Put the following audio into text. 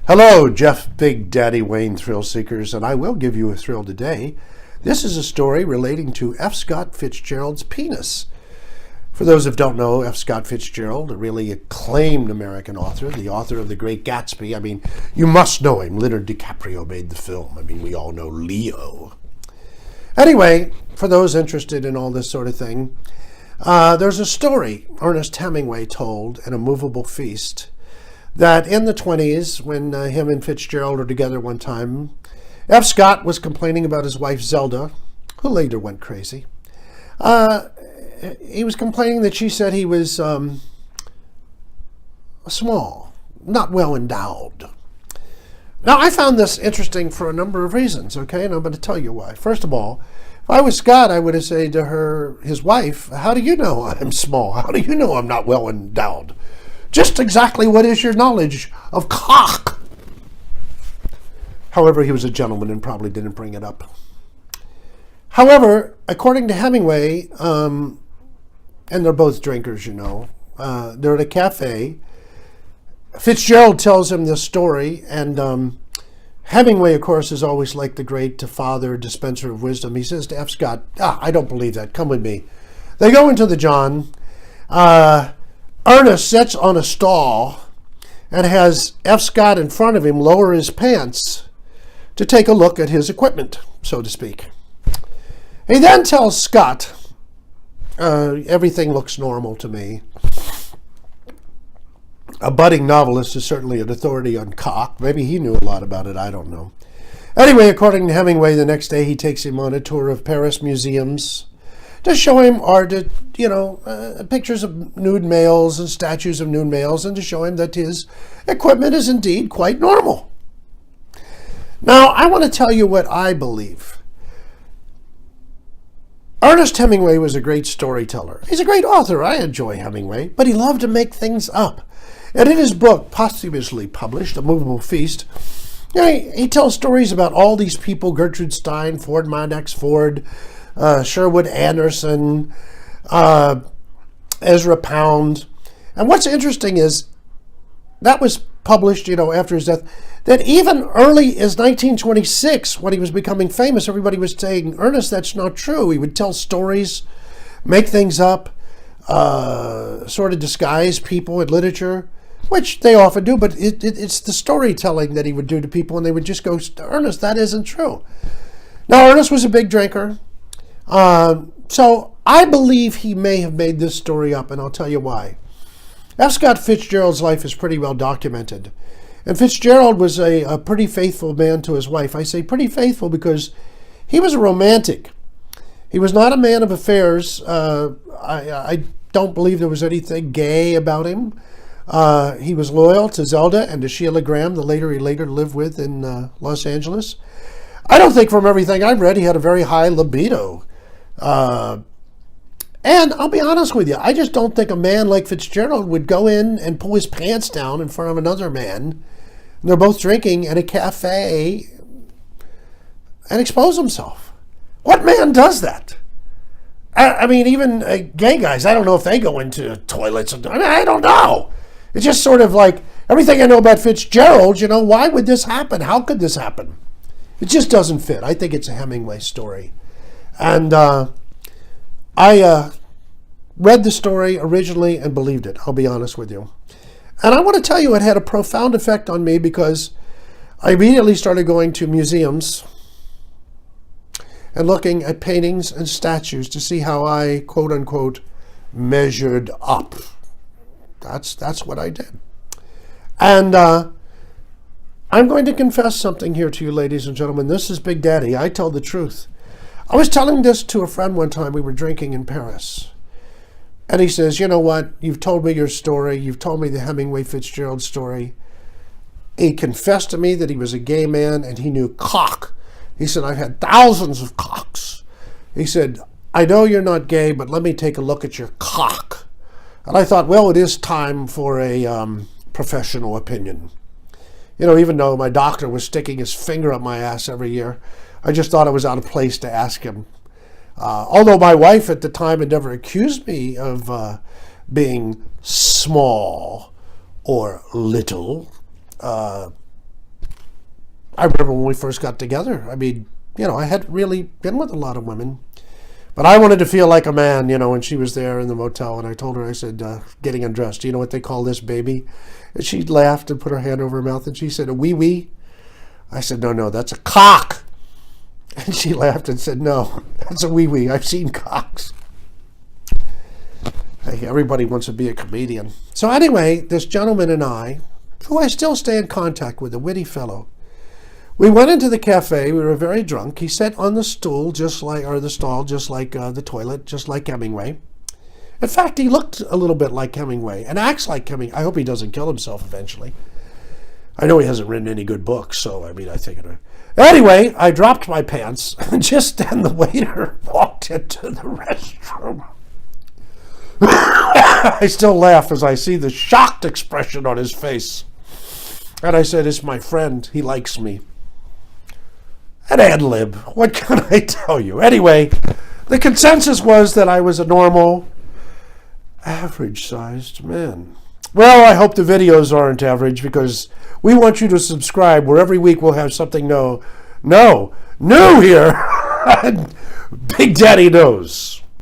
Hello, Jeff Big Daddy Wayne thrill seekers, and I will give you a thrill today. This is a story relating to F. Scott Fitzgerald's penis. For those who don't know, F. Scott Fitzgerald, a really acclaimed American author, the author of The Great Gatsby. I mean, you must know him. Leonardo DiCaprio made the film. I mean, we all know Leo. Anyway, for those interested in all this sort of thing, there's a story Ernest Hemingway told in A Movable Feast that in the 20s, when him and Fitzgerald were together one time, F. Scott was complaining about his wife Zelda, who later went crazy. He was complaining that she said he was small, not well endowed. Now, I found this interesting for a number of reasons, okay? And I'm going to tell you why. First of all, if I was Scott, I would have said to her, his wife, how do you know I'm small? How do you know I'm not well endowed? Just exactly what is your knowledge of cock? However, he was a gentleman and probably didn't bring it up. However, according to Hemingway, and they're both drinkers, you know, they're at a cafe. Fitzgerald tells him this story, and Hemingway, of course, is always like the great father, dispenser of wisdom. He says to F. Scott, I don't believe that. Come with me. They go into the John. Ernest sits on a stall and has F. Scott in front of him lower his pants to take a look at his equipment, so to speak. He then tells Scott, everything looks normal to me. A budding novelist is certainly an authority on cock. Maybe he knew a lot about it, I don't know. Anyway, according to Hemingway, the next day he takes him on a tour of Paris museums to show him pictures of nude males and statues of nude males, and to show him that his equipment is indeed quite normal. Now, I want to tell you what I believe. Ernest Hemingway was a great storyteller. He's a great author. I enjoy Hemingway, but he loved to make things up. And in his book, posthumously published, A Movable Feast, he tells stories about all these people: Gertrude Stein, Ford Madox Ford, Sherwood Anderson, Ezra Pound. And what's interesting is that was published, after his death, that even early as 1926, when he was becoming famous, everybody was saying, Ernest, that's not true. He would tell stories, make things up, sort of disguise people in literature, which they often do, but it's the storytelling that he would do to people, and they would just go, Ernest, that isn't true. Now, Ernest was a big drinker. So I believe he may have made this story up, and I'll tell you why. F. Scott Fitzgerald's life is pretty well documented. And Fitzgerald was a pretty faithful man to his wife. I say pretty faithful because he was a romantic. He was not a man of affairs. I don't believe there was anything gay about him. He was loyal to Zelda and to Sheila Graham, the he later lived with in Los Angeles. I don't think, from everything I've read, he had a very high libido. And I'll be honest with you, I just don't think a man like Fitzgerald would go in and pull his pants down in front of another man, and they're both drinking at a cafe, and expose himself. What man does that? I mean, even gay guys, I don't know if they go into toilets. I don't know. It's just sort of like, everything I know about Fitzgerald, why would this happen? How could this happen? It just doesn't fit. I think it's a Hemingway story. And I read the story originally and believed it, I'll be honest with you. And I want to tell you, it had a profound effect on me because I immediately started going to museums and looking at paintings and statues to see how I, quote unquote, measured up. That's what I did. And I'm going to confess something here to you, ladies and gentlemen. This is Big Daddy. I tell the truth. I was telling this to a friend one time. We were drinking in Paris. And he says, you know what? You've told me your story. You've told me the Hemingway Fitzgerald story. He confessed to me that he was a gay man and he knew cock. He said, I've had thousands of cocks. He said, I know you're not gay, but let me take a look at your cock. And I thought, well, it is time for a professional opinion. Even though my doctor was sticking his finger up my ass every year, I just thought it was out of place to ask him. Although my wife at the time had never accused me of being small or little, I remember when we first got together. I mean, I had really been with a lot of women. But I wanted to feel like a man, when she was there in the motel. And I told her, I said, getting undressed, do you know what they call this, baby? And she laughed and put her hand over her mouth. And she said, a wee-wee? I said, no, that's a cock. And she laughed and said, no, that's a wee-wee. I've seen cocks. Hey, everybody wants to be a comedian. So anyway, this gentleman and I, who I still stay in contact with, a witty fellow, we went into the cafe. We were very drunk. He sat on the stool, the stall, just like the toilet, just like Hemingway. In fact, he looked a little bit like Hemingway and acts like Hemingway. I hope he doesn't kill himself eventually. I know he hasn't written any good books, so I think it. Anyway, I dropped my pants, and just then the waiter walked into the restroom. I still laugh as I see the shocked expression on his face. And I said, it's my friend. He likes me. An ad lib. What can I tell you? Anyway, the consensus was that I was a normal, average-sized man. Well, I hope the videos aren't average, because we want you to subscribe, where every week we'll have something new here. Big Daddy knows.